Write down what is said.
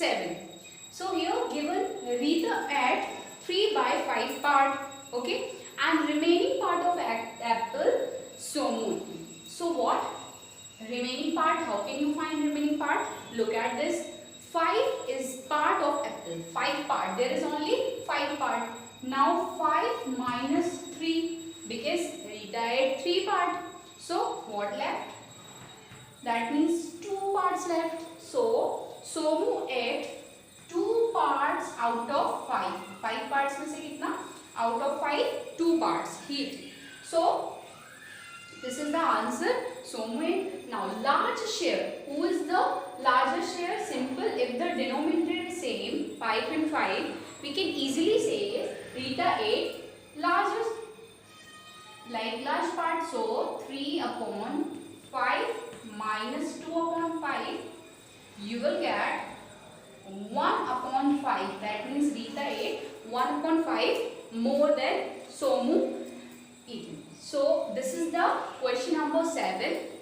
7. So here given Rita at 3 by 5 part, okay, and remaining part of apple Somu. So what? Remaining part, how can you find remaining part? Look at this. 5 is part of apple. 5 part. There is only 5 part. Now 5 minus 3 because Rita ate 3 part. So what left? That means 2 parts left. So Somu ate 2 parts out of 5. 5 parts में से कितना? Out of 5, 2 parts he ate. So this is the answer. Somu ate. Now large share. Who is the larger share? Simple. If the denominator is same, 5 and 5, we can easily say Rita ate largest, like large part. So 3 upon 5 minus 2 upon 5, you will get 1 upon 5. That means Rita ate 1 upon 5 more than Somu eaten. So this is the question number 7.